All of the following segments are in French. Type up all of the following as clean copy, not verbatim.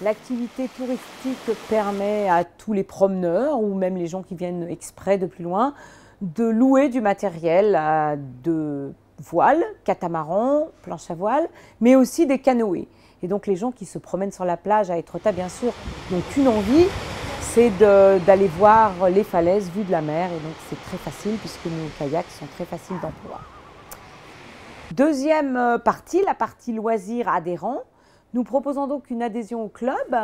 L'activité touristique permet à tous les promeneurs ou même les gens qui viennent exprès de plus loin de louer du matériel de voile, catamaran, planche à voile, mais aussi des canoës. Et donc les gens qui se promènent sur la plage à Étretat, bien sûr, n'ont qu'une envie, c'est d'aller voir les falaises vues de la mer. Et donc c'est très facile puisque nos kayaks sont très faciles d'emploi. Deuxième partie, la partie loisirs adhérents. Nous proposons donc une adhésion au club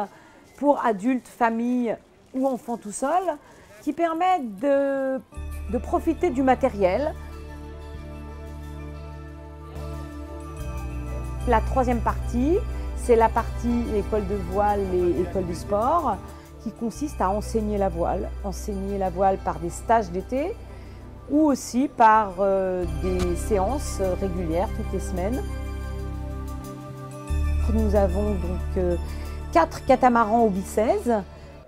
pour adultes, familles ou enfants tout seuls qui permet de profiter du matériel. La troisième partie, c'est la partie école de voile et école de sport qui consiste à enseigner la voile par des stages d'été ou aussi par des séances régulières toutes les semaines. Nous avons donc 4 catamarans Hobby 16,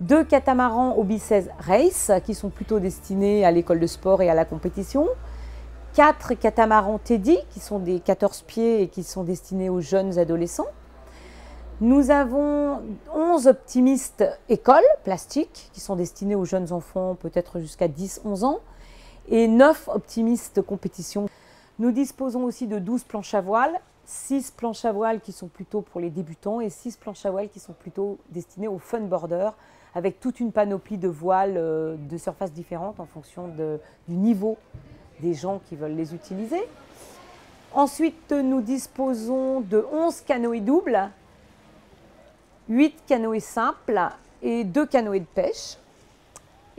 2 catamarans Hobby 16 Race qui sont plutôt destinés à l'école de sport et à la compétition, 4 catamarans Teddy qui sont des 14 pieds et qui sont destinés aux jeunes adolescents. Nous avons 11 optimistes école plastique qui sont destinés aux jeunes enfants peut-être jusqu'à 10-11 ans et 9 optimistes compétition. Nous disposons aussi de 12 planches à voile, 6 planches à voile qui sont plutôt pour les débutants et 6 planches à voile qui sont plutôt destinées aux funboarders avec toute une panoplie de voiles de surfaces différentes en fonction du niveau des gens qui veulent les utiliser. Ensuite, nous disposons de 11 canoës doubles, 8 canoës simples et 2 canoës de pêche.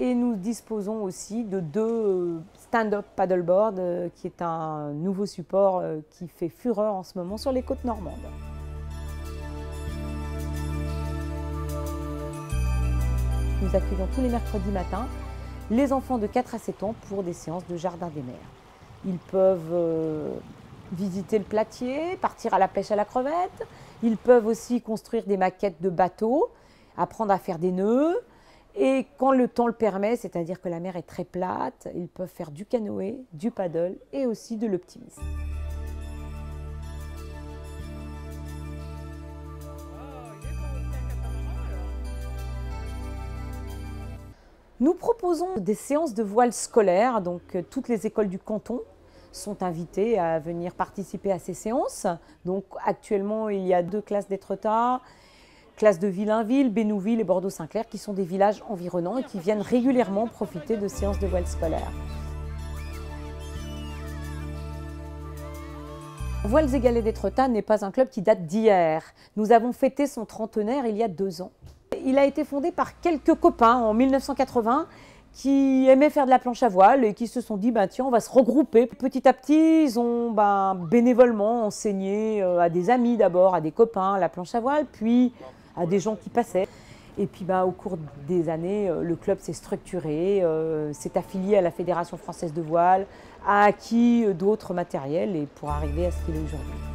Et nous disposons aussi de 2 stand-up paddleboard qui est un nouveau support qui fait fureur en ce moment sur les côtes normandes. Nous accueillons tous les mercredis matins les enfants de 4 à 7 ans pour des séances de jardin des mers. Ils peuvent visiter le platier, partir à la pêche à la crevette. Ils peuvent aussi construire des maquettes de bateaux, apprendre à faire des nœuds. Et quand le temps le permet, c'est-à-dire que la mer est très plate, ils peuvent faire du canoë, du paddle et aussi de l'optimisme. Nous proposons des séances de voile scolaire, donc toutes les écoles du canton sont invitées à venir participer à ces séances. Donc actuellement, il y a 2 classes d'Étretat, classes de Villainville, Bénouville et Bordeaux-Saint-Clair qui sont des villages environnants et qui viennent régulièrement profiter de séances de voile scolaire. Voiles et Galets d'Étretat n'est pas un club qui date d'hier. Nous avons fêté son trentenaire il y a 2 ans. Il a été fondé par quelques copains en 1980 qui aimaient faire de la planche à voile et qui se sont dit tiens, on va se regrouper. Petit à petit, ils ont bénévolement enseigné à des amis d'abord, à des copains la planche à voile, puis à des gens qui passaient. Et puis au cours des années, le club s'est structuré, s'est affilié à la Fédération française de voile, a acquis d'autres matériels et pour arriver à ce qu'il est aujourd'hui.